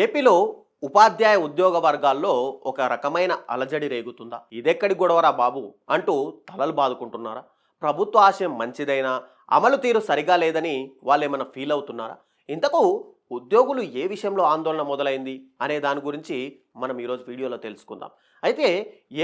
ఏపీలో ఉపాధ్యాయ ఉద్యోగ వర్గాల్లో ఒక రకమైన అలజడి రేగుతుందా? ఇదెక్కడి గొడవరా బాబు అంటూ తలలు బాదుకుంటున్నారా? ప్రభుత్వ ఆశయం మంచిదైనా అమలు తీరు సరిగా లేదని వాళ్ళు ఏమైనా ఫీల్ అవుతున్నారా? ఇంతకు ఉద్యోగులు ఏ విషయంలో ఆందోళన మొదలైంది అనే దాని గురించి మనం ఈరోజు వీడియోలో తెలుసుకుందాం. అయితే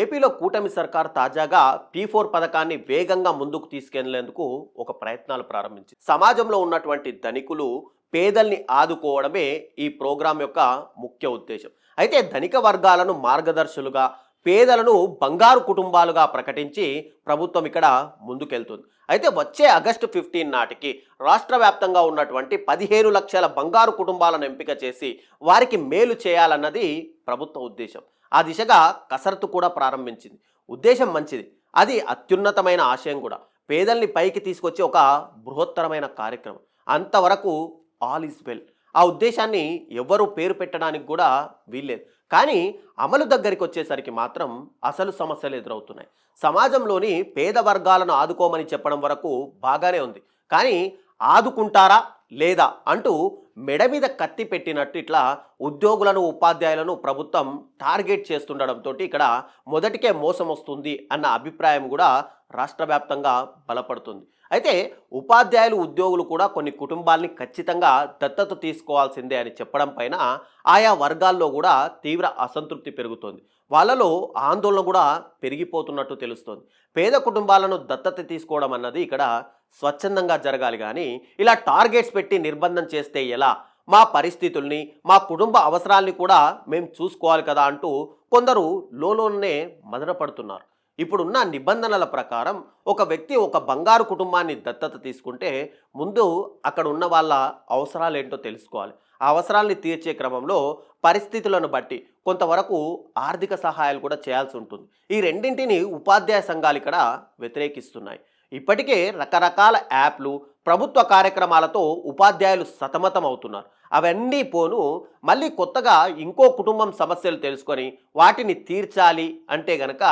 ఏపీలో కూటమి సర్కార్ తాజాగా P4 పథకాన్ని వేగంగా ముందుకు తీసుకెళ్లేందుకు ఒక ప్రయత్నాలు ప్రారంభించింది. సమాజంలో ఉన్నటువంటి ధనికులు పేదల్ని ఆదుకోవడమే ఈ ప్రోగ్రాం యొక్క ముఖ్య ఉద్దేశం. అయితే ధనిక వర్గాలను మార్గదర్శులుగా, పేదలను బంగారు కుటుంబాలుగా ప్రకటించి ప్రభుత్వం ఇక్కడ ముందుకెళ్తుంది. అయితే వచ్చే ఆగస్టు 15 నాటికి రాష్ట్ర వ్యాప్తంగా ఉన్నటువంటి 15 లక్షల బంగారు కుటుంబాలను ఎంపిక చేసి వారికి మేలు చేయాలన్నది ప్రభుత్వ ఉద్దేశం. ఆ దిశగా కసరత్తు కూడా ప్రారంభించింది. ఉద్దేశం మంచిది, అది అత్యున్నతమైన ఆశయం కూడా. పేదల్ని పైకి తీసుకొచ్చే ఒక బృహత్తరమైన కార్యక్రమం. అంతవరకు ఆల్ ఈజ్ వెల్. ఆ ఉద్దేశాన్ని ఎవరు పేరు పెట్టడానికి కూడా వీల్లేదు. కానీ అమలు దగ్గరికి వచ్చేసరికి మాత్రం అసలు సమస్యలు ఎదురవుతున్నాయి. సమాజంలోని పేద వర్గాలను ఆదుకోమని చెప్పడం వరకు బాగానే ఉంది. కానీ ఆదుకుంటారా లేదా అంటూ మెడ మీద కత్తి పెట్టినట్టు ఇట్లా ఉద్యోగులను, ఉపాధ్యాయులను ప్రభుత్వం టార్గెట్ చేస్తుండడంతో ఇక్కడ మొదటికే మోసం వస్తుంది అన్న అభిప్రాయం కూడా రాష్ట్ర వ్యాప్తంగా బలపడుతుంది. అయితే ఉపాధ్యాయులు, ఉద్యోగులు కూడా కొన్ని కుటుంబాల్ని ఖచ్చితంగా దత్తత తీసుకోవాల్సిందే అని చెప్పడం పైన ఆయా వర్గాల్లో కూడా తీవ్ర అసంతృప్తి పెరుగుతోంది. వాళ్ళలో ఆందోళన కూడా పెరిగిపోతున్నట్టు తెలుస్తోంది. పేద కుటుంబాలను దత్తత తీసుకోవడం అన్నది ఇక్కడ స్వచ్ఛందంగా జరగాలి, కానీ ఇలా టార్గెట్స్ పెట్టి నిర్బంధం చేస్తే ఎలా? మా పరిస్థితుల్ని, మా కుటుంబ అవసరాల్ని కూడా మేము చూసుకోవాలి కదా అంటూ కొందరు లోలోనే మదనపడుతున్నారు. ఇప్పుడున్న నిబంధనల ప్రకారం ఒక వ్యక్తి ఒక బంగారు కుటుంబాన్ని దత్తత తీసుకుంటే ముందు అక్కడ ఉన్న వాళ్ళ అవసరాలు ఏంటో తెలుసుకోవాలి. ఆ అవసరాల్ని తీర్చే క్రమంలో పరిస్థితులను బట్టి కొంతవరకు ఆర్థిక సహాయాలు కూడా చేయాల్సి ఉంటుంది. ఈ రెండింటిని ఉపాధ్యాయ సంఘాలు ఇక్కడ వ్యతిరేకిస్తున్నాయి. ఇప్పటికే రకరకాల యాప్లు, ప్రభుత్వ కార్యక్రమాలతో ఉపాధ్యాయులు సతమతం అవుతున్నారు. అవన్నీ పోను మళ్ళీ కొత్తగా ఇంకో కుటుంబం సమస్యలు తెలుసుకొని వాటిని తీర్చాలి అంటే గనక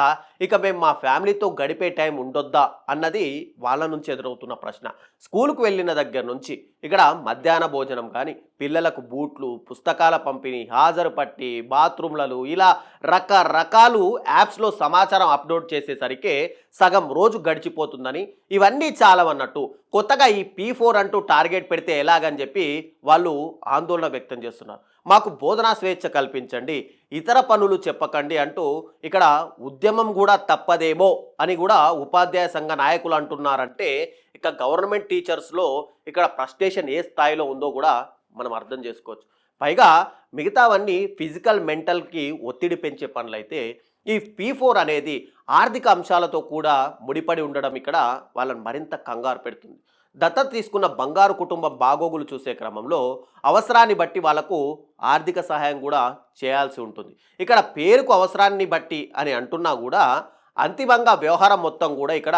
ఇక మేము మా ఫ్యామిలీతో గడిపే టైం ఉండొద్దా అన్నది వాళ్ళ నుంచి ఎదురవుతున్న ప్రశ్న. స్కూల్కు వెళ్ళిన దగ్గర నుంచి ఇక్కడ మధ్యాహ్న భోజనం కానీ, పిల్లలకు బూట్లు, పుస్తకాల పంపిణీ, హాజరు పట్టి, బాత్రూమ్లలో ఇలా రకరకాలు యాప్స్లో సమాచారం అప్లోడ్ చేసేసరికి సగం రోజు గడిచిపోతుందని, ఇవన్నీ చాలవన్నట్టు కొత్తగా ఈ P4 అంటూ టార్గెట్ పెడితే ఎలాగని చెప్పి వాళ్ళు ఆందోళన వ్యక్తం చేస్తున్నారు. మాకు బోధనా స్వేచ్ఛ కల్పించండి, ఇతర పనులు చెప్పకండి అంటూ ఇక్కడ ఉద్యమం కూడా తప్పదేమో అని కూడా ఉపాధ్యాయ సంఘ నాయకులు అంటున్నారంటే ఇక గవర్నమెంట్ టీచర్స్లో ఇక్కడ ఫ్రస్ట్రేషన్ ఏ స్థాయిలో ఉందో కూడా మనం అర్థం చేసుకోవచ్చు. పైగా మిగతావన్నీ ఫిజికల్, మెంటల్కి ఒత్తిడి పెంచే పనులైతే ఈ P4 అనేది ఆర్థిక అంశాలతో కూడా ముడిపడి ఉండడం ఇక్కడ వాళ్ళని మరింత కంగారు పెడుతుంది. దత్తత తీసుకున్న బంగారు కుటుంబం బాగోగులు చూసే క్రమంలో అవసరాన్ని బట్టి వాళ్లకు ఆర్థిక సహాయం కూడా చేయాల్సి ఉంటుంది. ఇక్కడ పేరుకు అవసరాన్ని బట్టి అని అంటున్నా కూడా అంతిమంగా వ్యవహారం మొత్తం కూడా ఇక్కడ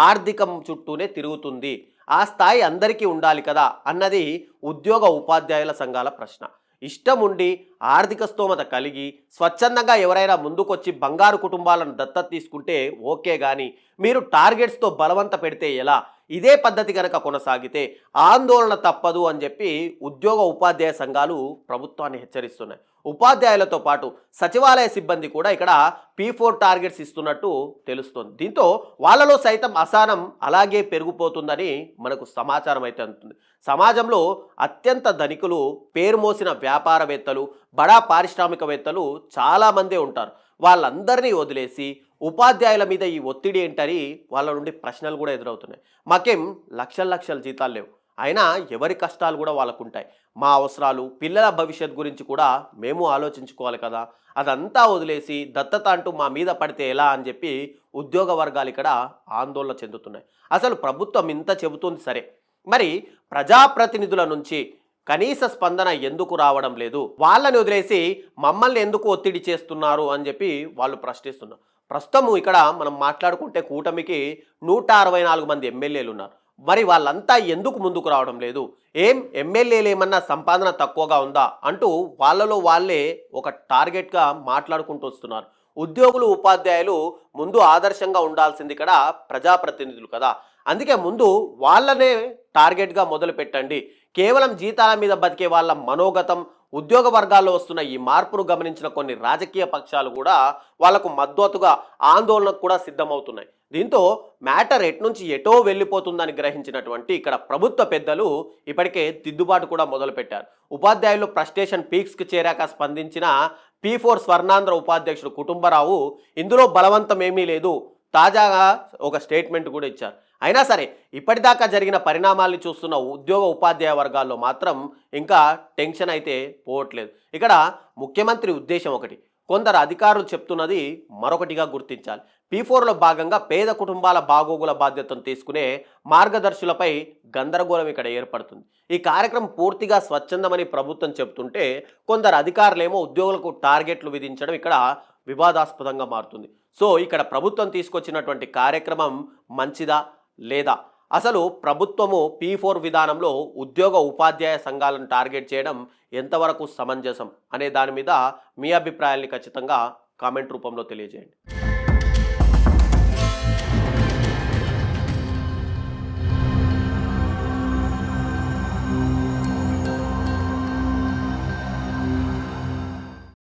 ఆర్థికం చుట్టూనే తిరుగుతుంది. ఆ స్థాయి అందరికీ ఉండాలి కదా అన్నది ఉద్యోగ, ఉపాధ్యాయుల సంఘాల ప్రశ్న. ఇష్టం ఉండి, ఆర్థిక స్తోమత కలిగి స్వచ్ఛందంగా ఎవరైనా ముందుకొచ్చి బంగారు కుటుంబాలను దత్తత తీసుకుంటే ఓకే, కానీ మీరు టార్గెట్స్తో బలవంత పెడితే ఎలా? ఇదే పద్ధతి కనుక కొనసాగితే ఆందోళన తప్పదు అని చెప్పి ఉద్యోగ, ఉపాధ్యాయ సంఘాలు ప్రభుత్వాన్ని హెచ్చరిస్తున్నాయి. ఉపాధ్యాయులతో పాటు సచివాలయ సిబ్బంది కూడా ఇక్కడ P4 టార్గెట్స్ ఇస్తున్నట్టు తెలుస్తోంది. దీంతో వాళ్ళలో సైతం అసహనం అలాగే పెరిగిపోతుందని మనకు సమాచారం అయితే అందుతుంది. సమాజంలో అత్యంత ధనికులు, పేరు మోసిన వ్యాపారవేత్తలు, బడా పారిశ్రామికవేత్తలు చాలామందే ఉంటారు. వాళ్ళందరినీ వదిలేసి ఉపాధ్యాయుల మీద ఈ ఒత్తిడి ఏంటని వాళ్ళ నుండి ప్రశ్నలు కూడా ఎదురవుతున్నాయి. మాకేం లక్షల లక్షల జీతాలు లేవు, అయినా ఎవరి కష్టాలు కూడా వాళ్ళకు ఉంటాయి. మా అవసరాలు, పిల్లల భవిష్యత్ గురించి కూడా మేము ఆలోచించుకోవాలి కదా. అదంతా వదిలేసి దత్తత అంటూ మా మీద పడితే ఎలా అని చెప్పి ఉద్యోగ వర్గాలు ఇక్కడ ఆందోళన చెందుతున్నాయి. అసలు ప్రభుత్వం ఇంత చెబుతుంది సరే, మరి ప్రజాప్రతినిధుల నుంచి కనీస స్పందన ఎందుకు రావడం లేదు? వాళ్ళని వదిలేసి మమ్మల్ని ఎందుకు ఒత్తిడి చేస్తున్నారు అని చెప్పి వాళ్ళు ప్రశ్నిస్తున్నారు. ప్రస్తుతం ఇక్కడ మనం మాట్లాడుకుంటే కూటమికి 164 మంది ఎమ్మెల్యేలు ఉన్నారు. మరి వాళ్ళంతా ఎందుకు ముందుకు రావడం లేదు? ఏం ఎమ్మెల్యేలు ఏమన్నా సంపాదన తక్కువగా ఉందా అంటూ వాళ్ళలో వాళ్ళే ఒక టార్గెట్గా మాట్లాడుకుంటూ వస్తున్నారు. ఉద్యోగులు, ఉపాధ్యాయులు ముందు ఆదర్శంగా ఉండాల్సింది ఇక్కడ ప్రజాప్రతినిధులు కదా. అందుకే ముందు వాళ్ళనే టార్గెట్గా మొదలు పెట్టండి. కేవలం జీతాల మీద బతికే వాళ్ళ మనోగతం, ఉద్యోగ వర్గాల్లో వస్తున్న ఈ మార్పును గమనించిన కొన్ని రాజకీయ పక్షాలు కూడా వాళ్లకు మద్దతుగా ఆందోళనకు కూడా సిద్ధమవుతున్నాయి. దీంతో మ్యాటర్ ఎట్నుంచి ఎటో వెళ్ళిపోతుందని గ్రహించినటువంటి ఇక్కడ ప్రభుత్వ పెద్దలు ఇప్పటికే దిద్దుబాటు కూడా మొదలుపెట్టారు. ఉపాధ్యాయులు ఫ్రస్ట్రేషన్ పీక్స్కి చేరాక స్పందించిన P4 స్వర్ణాంధ్ర ఉపాధ్యక్షుడు కుటుంబరావు ఇందులో బలవంతం ఏమీ లేదు, తాజాగా ఒక స్టేట్మెంట్ కూడా ఇచ్చారు. అయినా సరే ఇప్పటిదాకా జరిగిన పరిణామాల్ని చూస్తున్న ఉద్యోగ ఉపాధ్యాయ వర్గాల్లో మాత్రం ఇంకా టెన్షన్ అయితే పోవట్లేదు. ఇక్కడ ముఖ్యమంత్రి ఉద్దేశం ఒకటి, కొందరు అధికారులు చెప్తున్నది మరొకటిగా గుర్తించాలి. P4లో భాగంగా పేద కుటుంబాల బాగోగుల బాధ్యతను తీసుకునే మార్గదర్శులపై గందరగోళం ఇక్కడ ఏర్పడుతుంది. ఈ కార్యక్రమం పూర్తిగా స్వచ్ఛందమని ప్రభుత్వం చెబుతుంటే కొందరు అధికారులేమో ఉద్యోగులకు టార్గెట్లు విధించడం ఇక్కడ వివాదాస్పదంగా మారుతుంది. సో ఇక్కడ ప్రభుత్వం తీసుకొచ్చినటువంటి కార్యక్రమం మంచిదా లేదా, అసలు ప్రభుత్వము P4 విధానంలో ఉద్యోగ ఉపాధ్యాయ సంఘాలను టార్గెట్ చేయడం ఎంతవరకు సమంజసం అనే దాని మీద మీ అభిప్రాయాల్ని ఖచ్చితంగా కామెంట్ రూపంలో తెలియజేయండి.